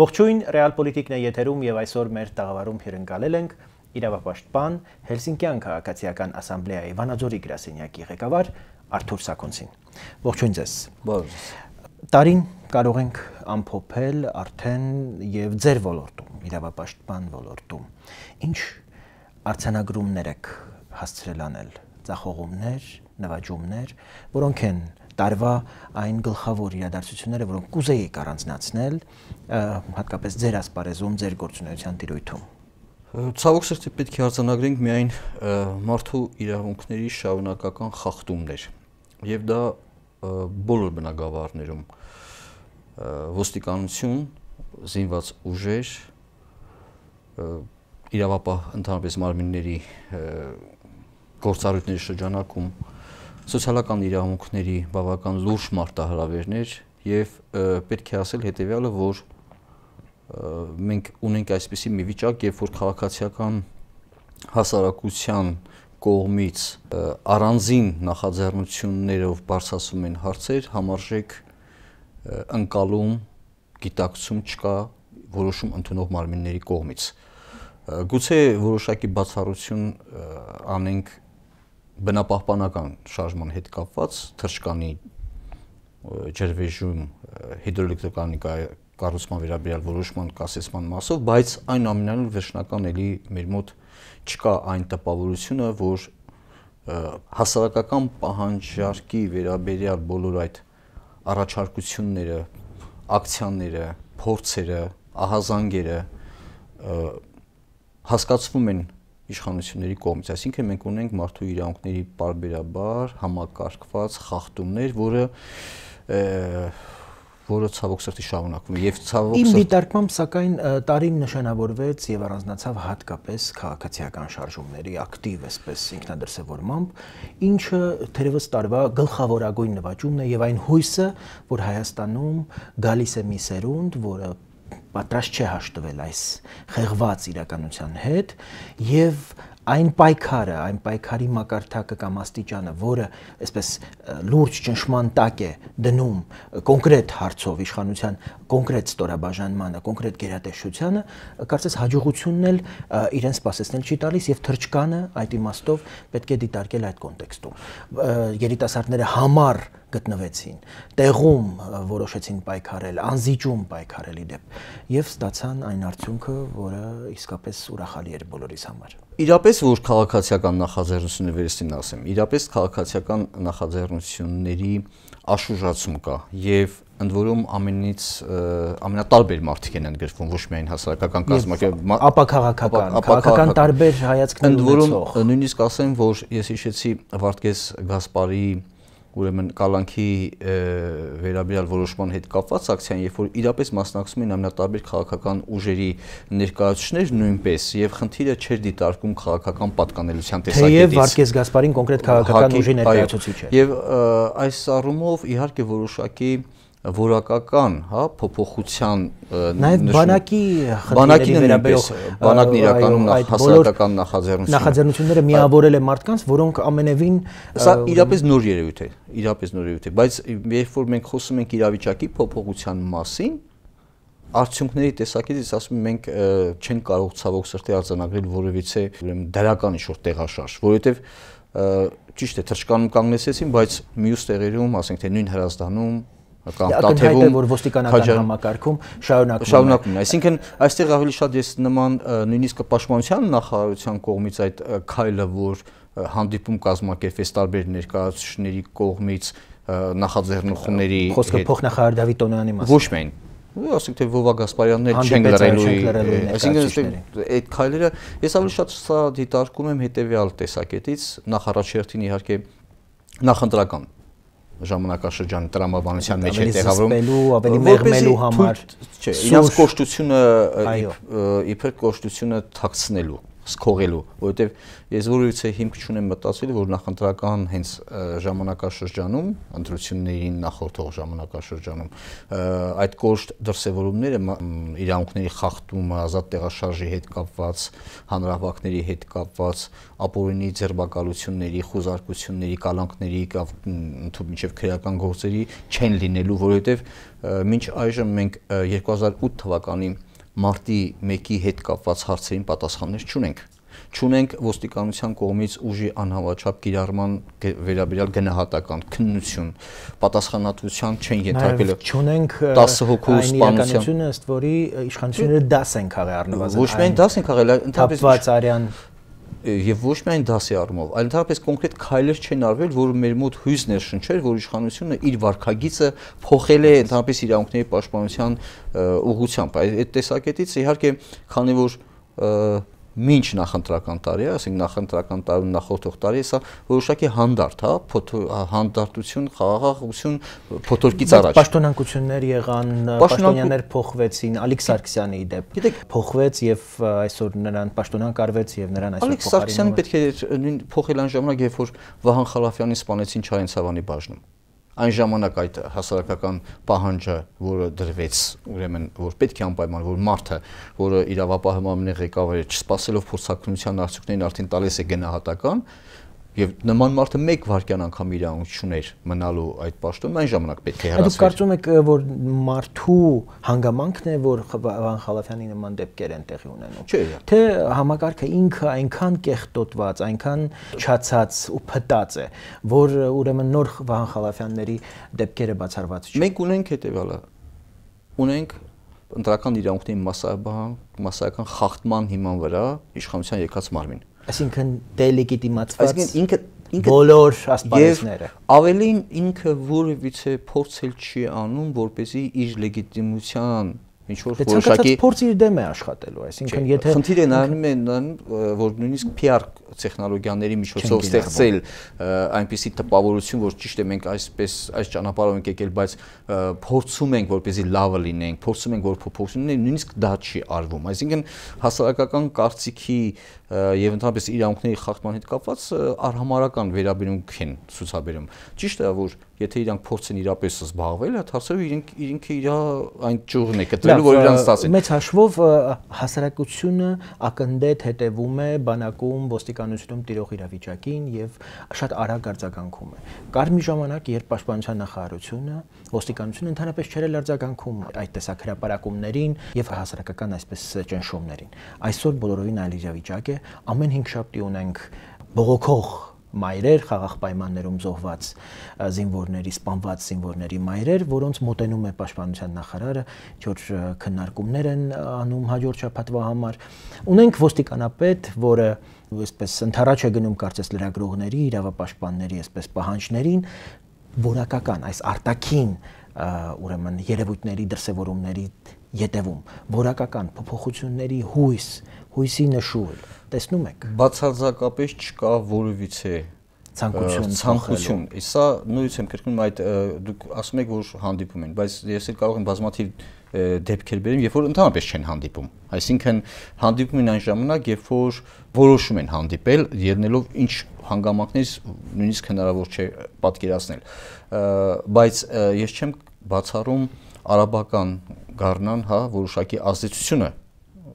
Ողջույն, Ռեալպոլիտիկն է եթերում եւ այսօր մեր տաղավարում հյուրընկալել ենք իրավապաշտպան Հելսինկյան քաղաքացիական ասամբլեայի Վանաձորի գրասենյակի ղեկավար Արթուր Սաքոնցին։ Ողջույն ձեզ։ Տարին կարող ենք ամփոփել արդեն եւ ձեր ոլորտում, իրավապաշտպան ոլորտում, ինչ արձանագրումներ եք հասցրել անել, ձախողումներ, նվաճումներ, որոնք են տարվա այն գլխավոր իրադարձությունները, որոնք կուզեիք առանձնացնել, հատկապես ձեր ասպարեզում, ձեր գործունեության տիրույթում։ Ցավոք սրտի պետք է արձանագրենք միայն մարդու իրավունքների շարունակական խախտումներ, եւ դա բոլոր բնագավառներում, ոստիկանություն, զինված ուժեր, իրավապահ ընդհանրապես մարմինների գործառույթների շրջանակում, սոցիալական իրավունքների բավական լուրջ մարտահրավերներ եւ պետք է ասել հետեւյալը, որ մենք ունենք այսպիսի մի վիճակ, երբ որ քաղաքացիական հասարակության կողմից առանձին նախաձեռնություններով բարձրացում են հարցեր, համարժեք ընկալում, գիտակցում չկա որոշում ընդունող մարմինների կողմից։ Գուցե որոշակի բացառություն անենք բնապահպանական շարժման հետ կապված, թռչկանի ջրվեժում հիդրոէլեկտրականի կառուցման վերաբերյալ որոշման կասեցման մասով, բայց այնուամենայնիվ վերջնական էլի մեր մոտ չկա այն տպավորությունը, որ հասարակական պահանջարկի վերաբերյալ բոլոր այդ առաջարկությունները, ակցիաները, փորձերը, ահազանգերը հասկացվում են իշխանությունների կողմից, այսինքն մենք ունենք մարդու իրավունքների պարբերաբար համակարգված խախտումներ, որը ցավոք սրտի շարունակվում է եւ ցավոք սրտի Իմ դիտարկմամբ սակայն տարին նշանավորվեց եւ առանձնացավ հատկապես քաղաքացիական շարժումների ակտիվ այսպես ինքնադրսևորմամբ, ինչը թերևս տարվա գլխավորագույն նվաճումն է եւ այն հույսը, որ Հայաստանում գալիս է մի սերունդ, որը պատրաստ չէ հաշտվել այս խեղված իրականության հետ եւ այն պայքարի մակարդակը կամ աստիճանը, որը այսպես լուրջ ճնշման տակ է դնում կոնկրետ հարցով իշխանության կոնկրետ ստորաբաժանմանը, կոնկրետ գերատեսչությանը, կարծես հաջողությունն էլ իրեն սպասեցնել չի տալիս եւ թռչկանը այդ իմաստով պետք է դիտարկել այդ կոնտեքստում։ Երիտասարդները համառ գտնվեցին, տեղում որոշեցին պայքարել, անզիջում պայքարել իդեպ եւ ստացան այն արդյունքը, որը իսկապես ուրախալի էր բոլորիս համար։ Իրապես որ քաղաքացիական նախաձեռնությունները վերստին ասեմ, իրապես քաղաքացիական նախաձեռնությունների աշուժացում կա եւ ընդ որում ամենից ամենատարբեր մարդիկ են ընդգրկվում, ոչ միայն հասարակական կազմակերպ, ապաքաղաքական տարբեր հայացքներ ունեցող։ Ընդ որում նույնիսկ ասեմ, որ ես հիշեցի Վարդգես Գասպարի ուրեմն կալանքի վերաբերյալ որոշման հետ կապված ակցիան, երբ որ իրապես մասնակցում են ամենատարբեր քաղաքական ուժերի ներկայացուցիչներ նույնպես եւ խնդիրը չէր դիտարկում քաղաքական պատկանելիության տեսակետից։ Թեև Վարդգես Գասպարին կոնկրետ քաղաքական ուժի ներկայացուցիչ է։ Եւ այս առումով իհարկե որոշակի որակական, փոփոխության նաև բանակի վերաբերող բանակն իրականում հասարակական նախաձեռնությունները միավորել է մարդկանց, որոնք ամենևին սա իրապես նոր երևույթ է, բայց երբ որ մենք խոսում ենք իրավիճակի փոփոխության մասին, արդյունքների տեսակետից ասում մենք չենք կարող ցավոք սրտի արձանագրել որևիցե ուրեմն դրական ինչ-որ տեղաշարժ, որովհետև ճիշտ է թռչկանում կանգնեցին, բայց մյուս տեղերում, ասենք թե նույն Հրազդանում կամ Տաթևում որ ոստիկանական համակարգում շարունակվում է, այսինքն այստեղ ավելի շատ ես նման նույնիսկ պաշտպանության նախարարության կողմից այդ քայլը, որ հանդիպում կազմակերպվեց տարբեր ներկայացուցիչների կողմից նախաձեռնությունների խոսքը փոխնախարար Դավիթ Տոնոյանի մասին ոչ միայն ասենք թե Վովա Գասպարյաններ չեն լրելու, այսինքն այդ քայլերը ես ավելի շատ սա դիտարկում եմ հետեւյալ տեսակետից, նախ առաջերտին իհարկե նախընտրական ժամանակաշրջանի տրամաբանության մեջ է տեղավորվում ավելի մեղմելու համար, չէ, իրենց կոշտությունը իբր կոշտությունը թաքցնելու սկողելու, որովհետև ես որևիցե հիմք չունեմ մտածել, որ նախընտրական հենց ժամանակաշրջանում, ընտրություններին նախորդող ժամանակաշրջանում այդ կոշտ դրսևորումները իրավունքների խախտումը, ազատ տեղաշարժի հետ կապված, հանրահավաքների հետ կապված, ապօրինի ձերբակալությունների, խուզարկությունների, կալանքների, մինչև քրեական գործերի չեն լինելու, որովհետև մինչ այժմ մենք 2008 թվականի մարտի 1-ի հետ կապված հարցերին պատասխաններ չունենք։ Չունենք ոստիկանության կողմից ուժի անհավաչափ կիրառման վերաբերյալ գնահատական քննություն, պատասխանատվության չեն ենթարկվել։ Չունենք 10 հոգու սպանության, ըստ որի իշխանությունները դաս են քաղել առնվազն։ Ոչ միայն դաս են քաղել, ընդհանրապես արյան եւ ոչ միայն դասի առումով, այլ ընդհանրապես կոնկրետ քայլեր չեն արվել, որ մեր մոտ հույսն էր շնչել, որ իշխանությունը իր վարքագիծը փոխել է ընդհանրապես իրավունքների պաշտպանության ուղղությամբ։ Այդ տեսակետից իհարկե, քանի որ մինչ նախընտրական տարի է, ասենք նախընտրական տարուն նախորդող տարի է, սա որոշակի հանդարտ, հանդարտություն, խաղաղություն փոթորկից առաջ։ Պաշտոնանկություններ եղան, պաշտոնյաներ փոխվեցին, Ալիք Սարգսյանի դեպ։ Գիտեք, փոխվեց եւ այսօր նրան պաշտոնանկ արվեց եւ նրան այսօր Ալիք Սարգսյանը պետք է փոխել այն ժամանակ, երբ որ Վահան Խալափյանին սպանեցին Չարենցավանի բաժնում։ Այն ժամանակ այդ հասարակական պահանջը, որը դրվեց, ուրեմն որ պետք է անպայման որ մարդը, որը իրավապահ համամինի ղեկավարը չսպասելով փորձակնության արդյունքներին արդեն տալիս է գնահատական, եւ նման մարդը մեկ վայրկյան անգամ իրավունք չուներ մնալու այդ պաշտոնում, այն ժամանակ պետք է հեռացվեր։ Դուք կարծում եք, որ մարդու հանգամանքն է, որ Վահան Խալափյանի նման դեպքեր են տեղի ունենում։ Չէ, թե համակարգը ինքը այնքան կեղտոտված, այնքան չացած ու փտած է, որ ուրեմն նոր Վահան Խալափյանների դեպքերը բացառված չէ։ Մենք ունենք հետեւյալը։ Ունենք ընտրական իրավունքների մասսայական խախտման հիման վրա իշխանության եկած մարմին։ Այսինքն դելեգիտիմացված ինքը բոլոր ասպարեզները։ Ավելին ինքը որևիցե փորձել չի անում, որպեսզի իր լեգիտիմության ինչ որ որոշակի փորձ իր դեմ է աշխատելու, այսինքն եթե խնդիրը նայում են որ նույնիսկ PR տեխնոլոգիաների միջոցով ստեղծել այնպիսի տպավորություն, որ ճիշտ է մենք այս ճանապարհով ենք եկել, բայց փորձում ենք որպեսզի լավը լինենք, փորձում ենք որ փոփոխություններ, նույնիսկ դա չի արվում։ Այսինքն հասարակական կարծիքի եւ ընդհանրապես իրավունքների խախտման հետ կապված արհամարական վերաբերմունք են ցուցաբերում։ Ճիշտ է, որ եթե իրանք փորձեն իրապես զբաղվել, այդ հարցերով իրենք իր այն ճյուղն է կտրելու, որ իրանք ստացեն։ Մեծ հաշվով հասարակությունը ակնդետ հետևում է բանակում, ոստիկանությունում տիրող իրավիճակին եւ շատ արագ արձագանքում է։ Կար մի ժամանակ, երբ պաշտպանության նախարարությունը, ոստիկանությունը ընդհանրապես չէր արձագանքում այդ տեսակ հրապարակումներին եւ հասարակական այսպես ճնշումներին։ Այսօր բոլորովին այլ իրավիճակ է, ամեն 5 շաբթի ունենք բողոքող մայրեր, խաղաղ պայմաններում զոհված զինվորների, սպանված զինվորների մայրեր, որոնց մոտենում է պաշտպանության նախարարը, ինչ-որ քննարկումներ են անում հաջորդ շաբաթվա համար։ Ունենք ոստիկանապետ, որը այսպես ընդառաջ է գնում կարծես լրագրողների, իրավապաշտպանների այսպես պահանջներին, որակական այս արտաքին ուրեմն երևույթների դրսևորումների յետևում, որակական փոփոխությունների հույսի նշույլ տեսնում եք։ Բացարձակապես չկա որևիցե ցանկություն։ Սա նույնիսկ եմ կրկնում այդ դուք ասում եք որ հանդիպում են, բայց ես էլ կարող եմ բազմաթիվ դեպքեր բերեմ, երբ որ ընդհանրապես չեն հանդիպում։ Այսինքն հանդիպում են այն ժամանակ, երբ որ որոշում են հանդիպել, ելնելով ինչ հանգամանքներից նույնիսկ հնարավոր չէ պատկերացնել։ Բայց ես չեմ բացառում արաբական գառնան, որոշակի ազդեցությունը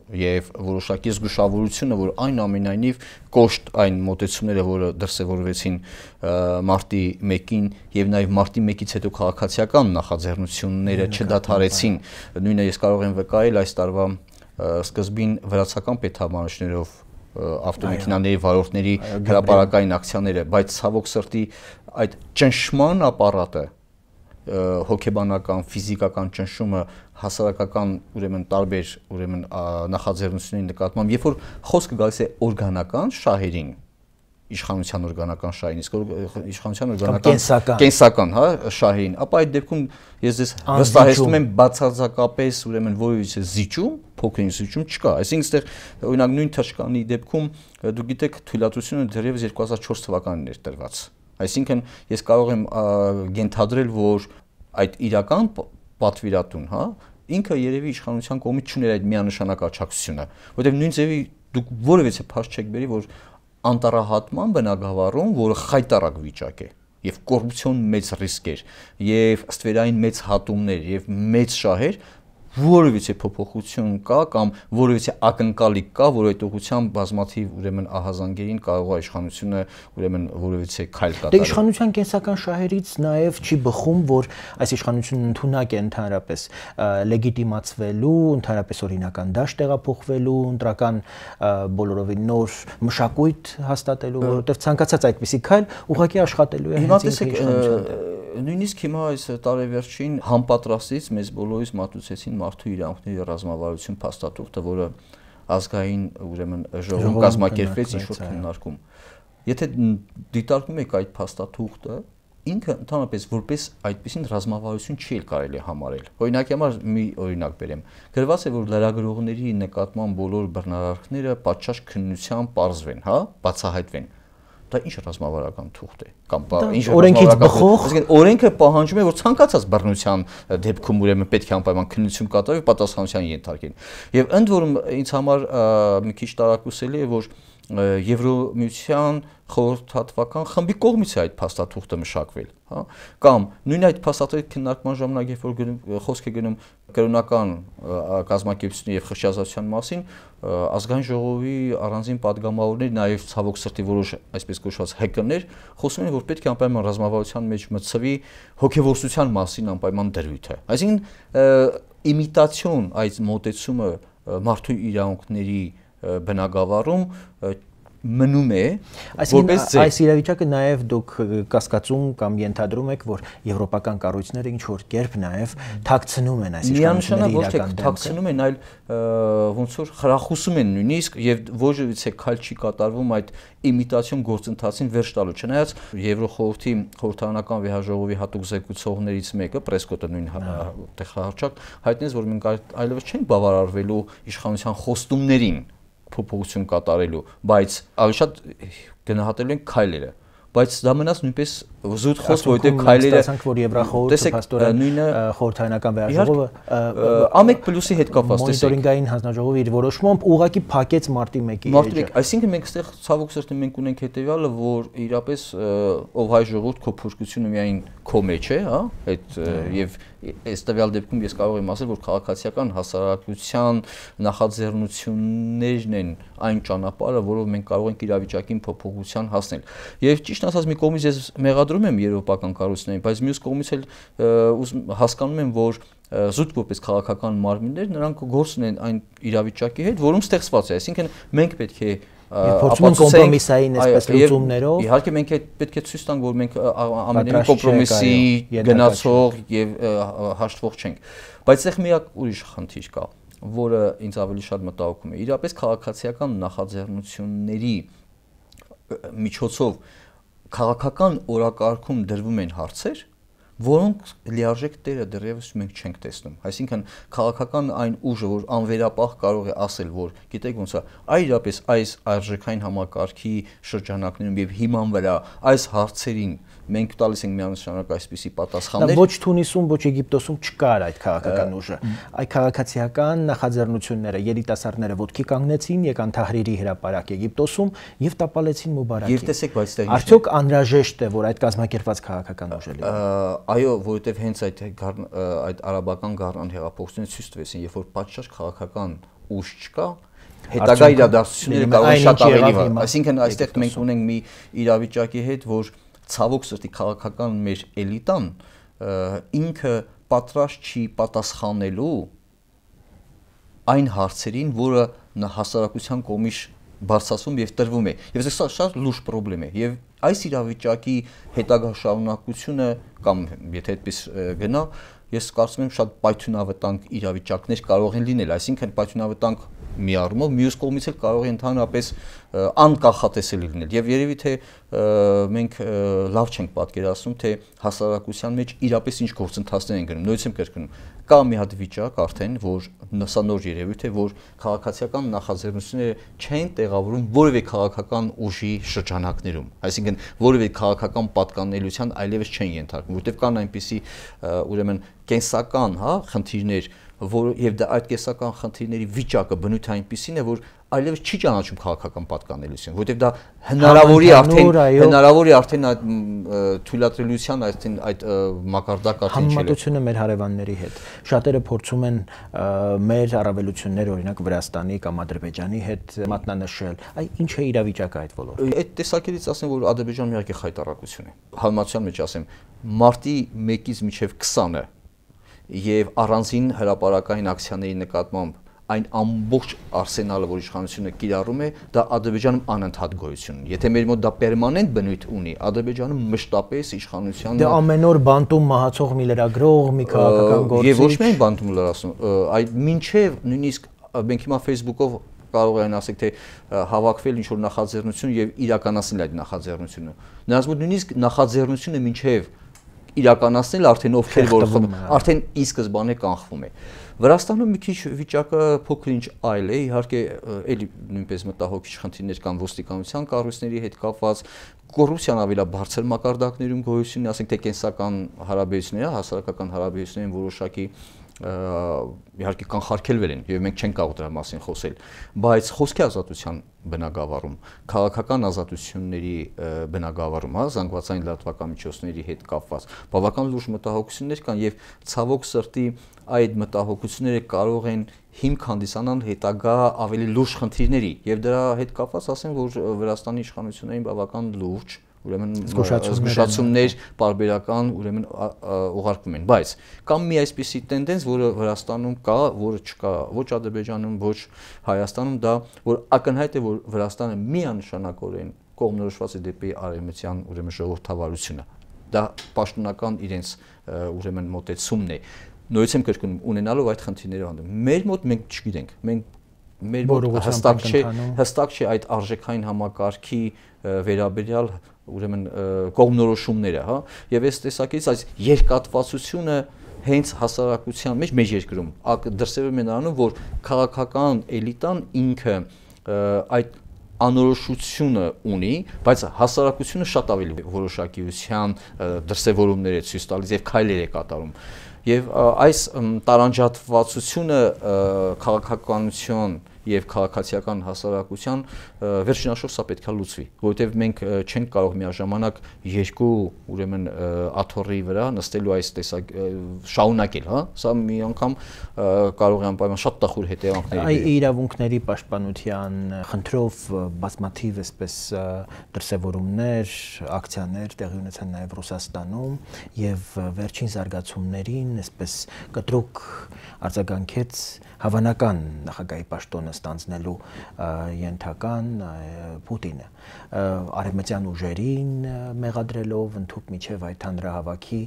եւ որոշակի զգուշավորությունը, որ այնուամենայնիվ կոշտ այն մոտեցումները, որը դրսևորվեցին մարտի 1-ին եւ նաեւ մարտի 1-ից հետո քաղաքացիական նախաձեռնությունները չդադարեցին, նույնը ես կարող եմ վկայել այս տարվա սկզբին վրացական պետհամարություններով ավտոմեքենաների վարորդների հրապարակային ակցիաները, բայց ցավոք սրտի այդ ճնշման ապարատը հոգեբանական, ֆիզիկական ճնշումը հասարակական ուրեմն տարբեր ուրեմն նախաձեռնությունների նկատմամբ, երբ որ խոսքը գալիս է օրգանական շահերին, իշխանության օրգանական շահերին, իսկ իշխանության օրգանական կենսական, շահերին, ապա այդ դեպքում ես ձեզ վստահեցնում եմ բացարձակապես ուրեմն որևիցե զիջում, փոքրին զիջում չկա։ Այսինքն այստեղ օրինակ նույն թշկանի դեպքում դուք գիտեք թույլատությունը դեռևս 2004 թվականին էր տրված։ Այսինքն ես կարող եմ ենթադրել, որ այդ իրական պատվիրատուն, ինքը երևի իշխանության կողմից չուներ այդ միանշանակ աջակցությունը, որտեղ նույն ձևի դուք որևէ փաստ չեք բերի, որ անտառահատման բնակավարում, որը խայտարակ վիճակ է, եւ կոռուպցիոն մեծ ռիսկեր, եւ ստվերային մեծ հատումներ, եւ մեծ շահեր, որևէ փոփոխություն կա կամ որևէ ակնկալիք կա, որ այդ ուղղությամբ բազմաթիվ ուրեմն ահազանգերին կարող է իշխանությունը ուրեմն որևէ քայլ կատարել։ Դե իշխանության կենսական շահերից նաև չի բխում, որ այս իշխանությունն ընդունակ է ընդհանրապես լեգիտիմացվելու, ընդհանրապես օրինական դաշտ տեղափոխվելու, ընտրական բոլորովին նոր մշակույթ հաստատելու, որովհետև ցանկացած այդպիսի քայլ ուղղակի աշխատելու է հենց իշխանության։ Նույնիսկ հիմա այս տարեվերջին համապատրաստից մեզ բոլորիս մատուցեցին մարդու իրավունքների ռազմավարություն փաստաթուղթը, որը ազգային ուրեմն ժողովում կազմակերպվեց ինչ-որ քննարկում։ Եթե դիտարկում եք այդ փաստաթուղթը, ինքը ընդհանրապես որպես այդպիսին ռազմավարություն չի կարելի համարել։ Օրինակի համար մի օրինակ բերեմ։ Գրված է, որ լրագրողների նկատմամբ բոլոր բռնարարքները պատշաճ քննությամբ պարզվեն, հա, բացահայտվեն։ Դա ինչ ռազմավարական թուղթ է կամ ինչ ռազմավարական, այսինքն օրենքը պահանջում է, որ ցանկացած բռնության դեպքում ուրեմն պետք է անպայման քննություն կատարվի, պատասխանության ենթարկեն։ Եվ ընդ որում ինձ համար մի քիչ տարակուսելի է, որ Եվրոմիության խորհրդատվական խմբի կողմից է այդ փաստաթուղթը մշակվել, հա, կամ նույն այդ փաստաթղթի քննարկման ժամանակ, երբ որ խոսք է գնում կրոնական կազմակերպությունների եւ խրճազատության մասին, ազգային ժողովի առանձին падգամավորներ, նաեւ ցավոք սրտի որոշ այսպես կոչված հեկերներ, խոսում են, որ պետք է անպայման ռազմավարության մեջ մտցվի հոգեվորսության մասին անպայման դրույթը։ Այսինքն իմիտացիոն այդ մոտեցումը մարդու իրավունքների բնակավարում մնում է, որպես այս իրավիճակը նաև դուք կասկածում կամ ենթադրում եք, որ եվրոպական կառույցները ինչ որ կերպ նաև թաքցնում են այս իշխանությունների իրական դեմքը, թաքցնում են, այլ ոնց որ խրախուսում են նույնիսկ եւ ոչ քայլ չի կատարվում այդ իմիտացիոն գործընթացին վերջ տալու։ Չնայած Եվրոխորհրդի խորհրդարանական վեհաժողովի հատուկ զեկուցողներից մեկը Պրեսկոտը նույն տեղահարճակ հայտնեց, որ մենք այլևս չենք բավարարվելու իշխանության խոստումներին փոփոխություն կատարելու, բայց ավելի շատ գնահատելու են քայլերը, բայց դա մնաց նույնպես զուտ խոսք, որովհետև քայլերը տեսանք, որ Եվրախորհուրդը փաստորեն խորհրդարանական վեհաժողովը ամեկ պլյուսի հետ կապված մոնիտորինգային հանձնաժողովը իր որոշմամբ ուղղակի փակեց մարտի 1-ի էջը։ Այսինքն մենք այստեղ ցավոք սրտի մենք ունենք հետեւյալը, որ իրապես ով հայ ժողովուրդ քո փրկությունը միայն քո մեջ է, հա, այդ եւ այս տվյալ դեպքում ես կարող եմ ասել, որ քաղաքացիական հասարակության նախաձեռնություններն են այն ճանապարհը, որով մենք կարող ենք իրավիճակին փոփոխության հասնել։ Եվ ճիշտ ասած, մի կողմից ես մեղադրում եմ եվրոպական կառույցներին, բայց մյուս կողմից էլ հասկանում եմ, որ զուտ որպես քաղաքական մարմիններ նրանք գործ ունեն այն իրավիճակի հետ, որում ստեղծված է, այսինքն մենք պետք է փորձում ենք կոմպրոմիսային այսպես լուծումներով։ Իհարկե մենք պետք է ցույց տանք, որ մենք ամենևին կոմպրոմիսի գնացող եւ հաշտվող չենք։ Բայց այդտեղ միակ ուրիշ խնդիր կա, որը ինձ ավելի շատ մտահոգում է։ Իրապես քաղաքացիական նախաձեռնությունների միջոցով քաղաքական օրակարգում դրվում են հարցեր, որոնք լիարժեք տերը դեռևս մենք չենք տեսնում։ Այսինքն քաղաքական այն ուժը, որ անվերապահ կարող է ասել, որ գիտեք ոնց է, իրապես այս արժեքային համակարգի շրջանակներում եւ հիման վրա այս հարցերին մենք տալիս ենք միանշանակ այսպիսի պատասխաններ։ Ոչ Թունիսում, ոչ Եգիպտոսում չկար այդ քաղաքական ուժը։ Այդ քաղաքացիական նախաձեռնությունները, երիտասարդները ոտքի կանգնեցին, եկան Թահրիրի հրապարակ Եգիպտոսում եւ տապալեցին Մուբարակին։ Եվ տեսեք, բայց դա արդյոք անհրաժեշտ է, որ այդ կազմակերպված քաղաքական ուժը լինի։ Այո, որովհետև հենց այդ արաբական գառնան հեղափոխությունները ցույց տվեցին, երբ որ պատշաճ քաղաքական ուժ չկա, հետագա իրադարձությունները կարող են շատ ավելի, այսինքն այստեղ մենք ունենք մի իրավիճակի հետ, որ ցավոք սրտի քաղաքական մեր էլիտան ինքը պատրաստ չի պատասխանելու այն հարցերին, որը հասարակության կողմից բարձրացվում եւ տրվում է։ Եվ սա շատ լուրջ խնդրեմ է։ Եւ այս իրավիճակի հետագա շարունակությունը կամ եթե այդպես գնա, ես կարծում եմ շատ պայթյունավտանգ իրավիճակներ կարող են լինել, այսինքն պայթյունավտանգ մի առումով, մյուս կողմից էլ կարող է ընդհանրապես անկախատեսելի լինել։ Եվ երևի թե մենք լավ չենք պատկերացնում, թե հասարակության մեջ իրապես ինչ գործընթացներ են գնում։ Նույնիսկ եմ կրկնում, կա մի հատ վիճակ արդեն, որ սա նոր երևույթ է, որ քաղաքացիական նախաձեռնությունները չեն տեղավորում որևէ քաղաքական ուժի շրջանակներում, այսինքն որևէ քաղաքական պատկանելիության այլևս չեն ենթարկվում, որտեղ կան այնպիսի ուրեմն կենսական, հա, խնդիրներ, որ եւ դա այդ կենսական խնդիրների վիճակը բնույթ այնպիսին է, որ այլևս չի ճանաչում քաղաքական պատկանելություն, որովհետև դա հնարավոր է արդեն այդ թույլատրելիության այդ մակարդակը արդեն չէ։ Համեմատությունը մեր հարևանների հետ։ Շատերը փորձում են մեր առավելությունները, օրինակ Վրաստանի կամ Ադրբեջանի հետ մատնանշել։ Այ ինչ է իրավիճակը այդ ոլորտում։ Այդ տեսակետից ասեմ, որ Ադրբեջանը իհարկե խայտառակություն է։ Համացան մեջ ասեմ, մարտի 1-ից մինչև 20-ը եւ առանձին հրապարակային ակցիաների նկատմամբ այն ամբողջ արսենալը, որ իշխանությունը կիրառում է, դա Ադրբեջանում անընդհատ գոյություն ունի։ Եթե մեր մոտ դա պերմանենտ բնույթ ունի, Ադրբեջանում մշտապես իշխանությունը Դե ամեն օր բանտում մահացող մի լրագրող, մի քաղաքական գործիչ եւ ոչ միայն բանտում լրացում, այդ մինչեւ նույնիսկ մենք հիմա Facebook-ով կարող են ասենք թե հավաքվել ինչ որ նախաձեռնություն եւ իրականացնել այդ նախաձեռնությունը։ Նրանց մոտ նույնիսկ նախաձեռնությունը մինչեւ իրականացնել արդեն ովքեր որ արդեն ի սկզբանե կանխվում է։ Վրաստանում մի քիչ վիճակը փոքր-ինչ այլ է, իհարկե էլի նույնպես մտահոգիչ խնդիրներ կան ոստիկանության կառույցների հետ կապված, կոռուպցիան ավելաբարձր մակարդակներում գոյություն ունի, ասենք թե կենսական հարաբերությունները, հասարակական հարաբերությունները որոշակի իհարկե կանխարգելվել են եւ մենք չենք կարող դրա մասին խոսել, բայց խոսքի ազատության բնագավառում, քաղաքական ազատությունների բնագավառում, զանգվածային լրատվամիջոցների հետ կապված բավական լուրջ մտահոգություններ կան եւ ցավոք սրտի այդ մտահոգությունները կարող են հիմք հանդիսանալ հետագա ավելի լուրջ խնդիրների եւ դրա հետ կապված ասեմ, որ Վրաստանի իշխանություններին բավական լուրջ ուրեմն զգուշացումներ պարբերական ուրեմն ուղարկվում են, բայց կամ մի այսպիսի տենդենս, որը Վրաստանում կա, որը չկա ոչ Ադրբեջանում, ոչ Հայաստանում, դա որ ակնհայտ է, որ Վրաստանը միանշանակորեն կողմնորոշված է դեպի արևմտյան ուրեմն ժողովրդավարությունը։ Դա պաշտոնական իրենց ուրեմն մոտեցումն է։ Նորից եմ կրկնում, ունենալով այդ խնդիրները հանդիպում։ Մեր մոտ մենք չգիտենք, մեր մոտ հստակ չէ այդ արժեքային համակարգի վերաբերյալ ուրեմն կողմնորոշումները, հա, եւ այս տեսակից այս երկատվածությունը հենց հասարակության մեջ մեր երկրում դրսևորում է նրանում, որ քաղաքական էլիտան ինքը այդ անորոշությունը ունի, բայց հասարակությունը շատ ավելի որոշակիության դրսևորումներ է ցույց տալիս եւ քայլեր է կատարում։ Եվ այս տարանջատվածությունը քաղաքականություն եւ քաղաքացիական հասարակության վերջնաշով սա պետք է լուծվի, որովհետեւ մենք չենք կարող միաժամանակ երկու ուրեմն աթոռի վրա նստելու այս տեսակ շարունակել, հա, սա մի անգամ կարող է անպայման շատ տխուր հետևանքների Այ իրավունքների պաշտպանության խնդրով բազմաթիվ այսպես դրսևորումներ, ակցիաներ տեղի ունեցան նաեւ Ռուսաստանում եւ վերջին զարգացումներին այսպես կտրուկ արձագանքեց հավանական նախագահի պաշտոնը ստանձնելու ենթական Պուտինը արևմտյան ուժերին մեղադրելով ընդհուպ միջև այդ հանրահավաքի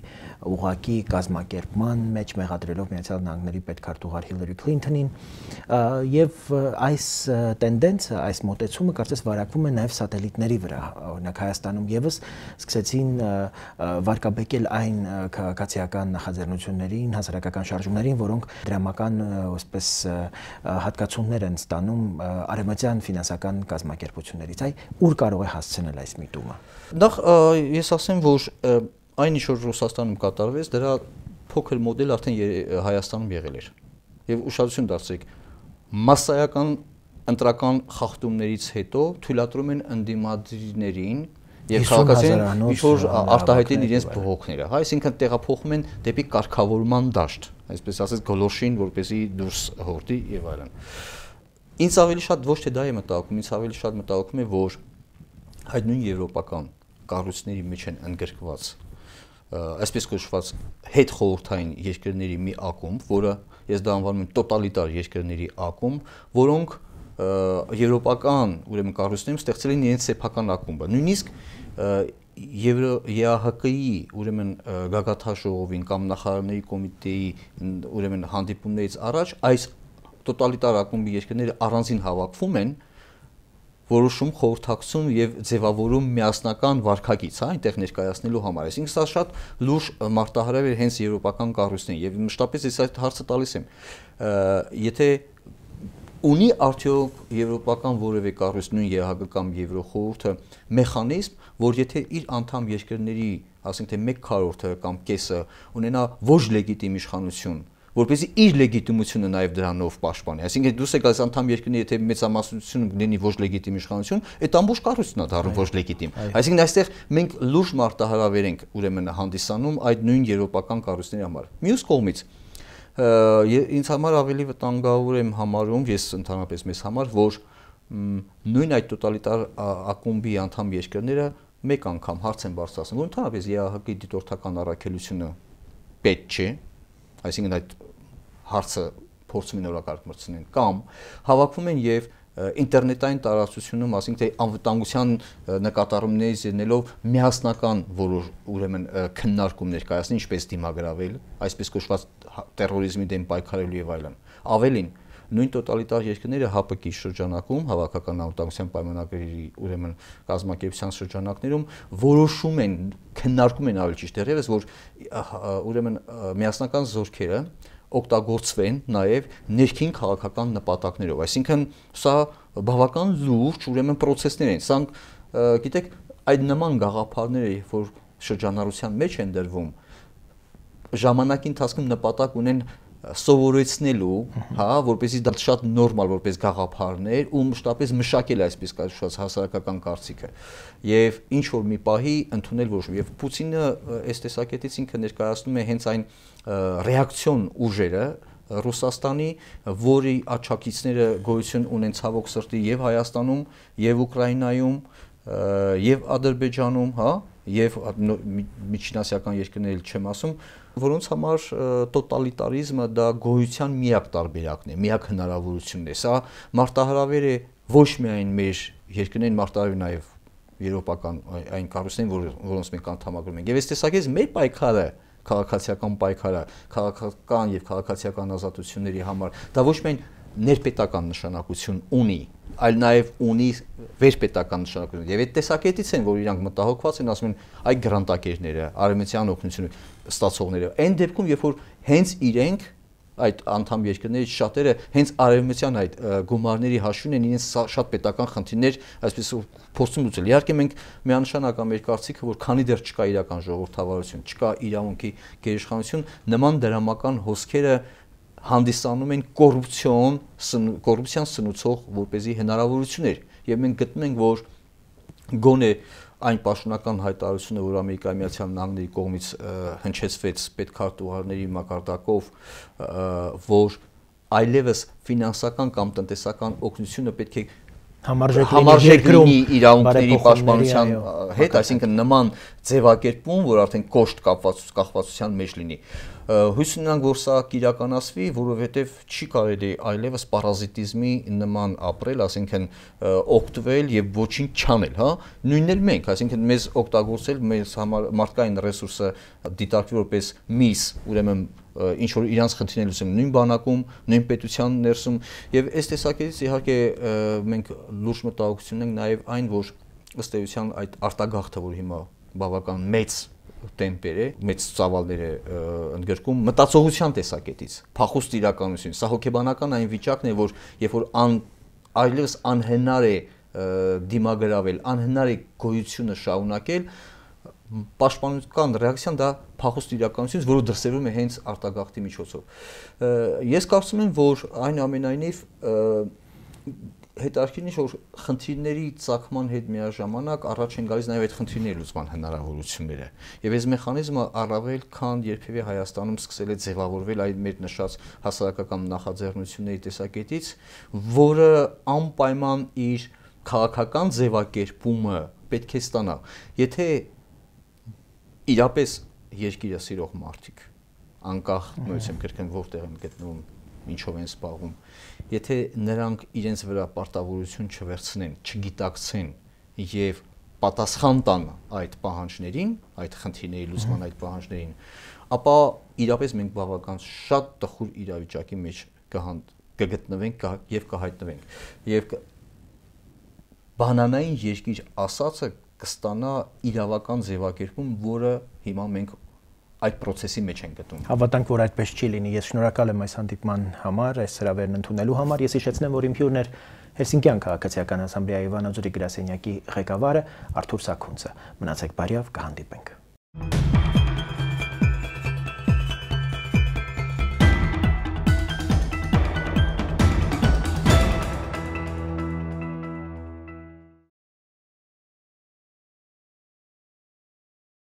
ուղղակի կազմակերպման մեջ մեղադրելով Միացյալ Նահանգների պետքարտուղար Հիլարի Քլինթոնին եւ այս տենդենսը, այս մոտեցումը կարծես վարակվում է նաեւ սատելիտների վրա, օրինակ Հայաստանում եւս սկսեցին վարկաբեկել այն քաղաքացիական նախաձեռնություններին, հասարակական շարժումներին, որոնք դրամական այսպես հատկացումներ են ստանում արևմտյան ֆինանսական կազմակերպություններից։ Այ ուր կարող է հասցնել այս միտումը։ Նախ ես ասեմ, որ այն ինչ որ Ռուսաստանում կատարվեց, դրա փոքր մոդել արդեն Հայաստանում եղել էր։ Եվ ուշադրություն դարձրեք, մասսայական ընտրական խախտումներից հետո թույլատրում են ընդդիմադիրներին եւ քաղաքացիներին ինչ որ արտահայտեն իրենց բողոքները, հա, այսինքն տեղափոխում են դեպի կարգավորման դաշտ, այսպես ասած գոլոշին, որպեսզի դուրս հորդի եւ այլն։ Ինձ ավելի շատ ոչ թե դա է մտահոգում, ինձ ավելի շատ մտահոգում է, որ այդ նույն եվրոպական կառույցների մեջ են ընդգրկված այսպես կոչված հետ խորհրդային երկրների մի ակումբ, որը ես դա անվանում եմ տոտալիտար երկրների ակումբ, որոնք եվրոպական ուրեմն կառույցներում ստեղծել են իրենց սեփական ակումբը։ Նույնիսկ ԵԱՀԿ-ի ուրեմն գագաթաժողովին կամ նախարարների կոմիտեի ուրեմն հանդիպումներից առաջ այս տոտալիտար ակումբի երկրները առանձին հավաքվում են, որոշում խորհրդակցում եւ ձևավորում միասնական վարքագիծ, հա, այնտեղ ներկայացնելու համար։ Այսինքն սա շատ լուրջ մարտահրավեր է հենց եվրոպական կառույցներին եւ մշտապես ես այդ հարցը տալիս եմ։ Եթե ունի արդյոք եվրոպական որևէ կառույց, նույն ԵԱՀԿ կամ Եվրոխորհուրդը մեխանիզմ, որ եթե իր անդամ երկրների, ասենք թե 1/4 կամ կեսը ունենա ոչ լեգիտիմ իշխանություն, որպեսզի իր լեգիտիմությունը նաև դրանով պաշտպանի։ Այսինքն դուս եք այս անդամ երկրների եթե մեծամասնություն լինի ոչ լեգիտիմ իշխանություն, այդ ամբողջ կառույցն է դառնում ոչ լեգիտիմ։ Այսինքն այստեղ մենք լուրջ մարտահրավեր ենք ուրեմն հանդիսանում այդ նույն եվրոպական կառույցների համար։ Մյուս կողմից ինձ համար ավելի վտանգավոր եմ համարում, ես ընդհանրապես մեզ համար, որ նույն այդ տոտալիտար ակումբի անդամ երկրները մեկ անգամ հարց են բարձրացնում, որ ընդհանրապես ԵԱՀԿ-ի դիտորդական առաքելությունը պետք չէ, այսինքն այդ հարցը փորձում են օրակարգ մտցնեն, կամ հավաքվում են եւ ինտերնետային տարածությունում, ասենք թե անվտանգության նկատառումներից ելնելով միասնական որոշ ուրեմն քննարկումներ կայացնեն, ինչպես դիմագրավել, այսպես կոչված տերորիզմի դեմ պայքարելու եւ այլն։ Ավելին, նույն տոտալիտար երկրները ՀԱՊԿ-ի շրջանակում, հավաքական անվտանգության պայմանագրերի ուրեմն կազմակերպության շրջանակներում որոշում են, քննարկում են ավելի ճիշտ դեռևս, որ ուրեմն միասնական զորքերը օգտագործվեն նաև ներքին քաղաքական նպատակներով, այսինքն սա բավական լուրջ ուրեմն process-ներ են, սրանք գիտեք այդ նման գաղափարները, որ շրջանառության մեջ են դրվում, ժամանակի ընթացքում նպատակ ունեն սովորեցնելու, հա, որպեսզի դա շատ նորմալ որպես գաղափարներ ու մշտապես մշակել այսպես կոչված հասարակական կարծիքը եւ ինչ որ մի պահի ընդունել որոշում եւ Պուտինը այս տեսակետից ինքը ներկայացնում է հենց այն ռեակցիոն ուժերը Ռուսաստանի, որի աչակիցները գոյություն ունեն ցավոք սրտի եւ Հայաստանում եւ Ուկրաինայում եւ Ադրբեջանում, հա, եւ միջինասիական երկրներ չեմ ասում, որոնց համար տոտալիտարիզմը դա գոյության միակ տարբերակն է, միակ հնարավորությունն է։ Սա մարտահրավեր է ոչ միայն մեր երկրներին, մարտահրավեր նաև եվրոպական այն կառույցներին, որոնց մենք անդամագրում ենք։ Եվ այս տեսակետից մեր պայքարը, քաղաքացիական պայքարը, քաղաքական եւ քաղաքացիական ազատությունների համար, դա ոչ միայն ներպետական նշանակություն ունի, այլ նաև ունի վերպետական նշանակություն։ Եվ այդ տեսակետից են, որ իրանք մտահոգված են, ասում են, այ գրանտակերները, արևմտյան օգնություն ստացողները, այն դեպքում, երբ որ հենց իրենք այդ անդամ երկրներից շատերը հենց արևմտյան այդ գումարների հաշվին են իրենց շատ պետական խնդիրներ, այսպես փորձում լուծել։ Իհարկե մենք միանշանակ մեր կարծիքը, որ քանի դեռ չկա իրական ժողովրդավարություն, չկա իրավունքի գերիշխանություն, նման դրամական հոսքերը հանդիսանում են կոռուպցիան սնուցող որպեսզի հնարավորություններ եւ մենք գտնում ենք որ գոնե այն պաշտոնական հայտարարությունը որ Ամերիկայի Միացյալ Նահանգների կողմից հնչեցվեց պետքարտուղարների մակարդակով որ այլևս ֆինանսական կամ տնտեսական օգնությունը պետք է համարժեք լինի իրավունքների պաշտպանության հետ, այսինքն նման ձևակերպում, որ արդեն կոշտ կախվածության մեջ լինի։ Հույս ունենք, որ սա կիրականացվի, որովհետև չի կարելի այլևս պարազիտիզմի նման ապրել, այսինքն օգտվել եւ ոչինչ չանել, հա։ Նույնն էլ մենք, այսինքն մեզ օգտագործել, մեզ համար մարդկային ռեսուրսը դիտարկվի որպես միս, ուրեմն ինչ որ իրանց խնդիրներ լուծում նույն բանակում, նույն պետության ներսում եւ այս տեսակետից իհարկե մենք լուրջ մտահոգություն ունենք նաեւ այն, որ ըստ էության այդ արտագաղթը, որ հիմա բավական մեծ տեմպեր է, մեծ ծավալներ է ընդգրկում մտածողության տեսակետից, փախուստ իրականություն, սա հոգեբանական այն վիճակն է, որ երբ որ այլևս անհնար է դիմագրավել, անհնար է գոյությունը շարունակել, պաշտպանական ռեակցիան դա փախուստ իրականությունից, որը դրսևորվում է հենց արտագաղթի միջոցով։ Ես կարծում եմ, որ այնուամենայնիվ հետաքրքիրն է, որ խնդիրների ծագման հետ միաժամանակ առաջ են գալիս նաև այդ խնդիրների լուծման հնարավորությունները։ Եվ այս մեխանիզմը առավել քան երբևէ Հայաստանում սկսել է ձևավորվել այդ մեր նշած հասարակական նախաձեռնությունների տեսակետից, որը անպայման իր քաղաքական ձևակերպումը պետք է ստանա։ Եթե իրապես երկիրը սիրող մարդիկ, անկախ նույնիսկ կրկին որտեղ են գտնվում, ինչով են զբաղվում, եթե նրանք իրենց վրա պարտավորություն չվերցնեն, չգիտակցեն եւ պատասխան տան այդ պահանջներին, այդ խնդիրների լուծման այդ պահանջներին, ապա իրապես մենք բավական շատ տխուր իրավիճակի մեջ կգտնվենք եւ կհայտնվենք։ Եվ բանանային երկիր ասածը կստանա իրավական ձևակերպում, որը հիմա մենք այդ process-ի մեջ են գտնում։ Հավատանք, որ այդպես չի լինի։ Ես շնորհակալ եմ այս հանդիպման համար, այս հրավերն ընդունելու համար։ Ես հիշեցնեմ, որ իմ հյուրն էր Հելսինկյան քաղաքացիական ասամբլեայի Վանաձորի գրասենյակի ղեկավարը Արթուր Սաքունցը։ Մնացեք բարյավ, կհանդիպենք։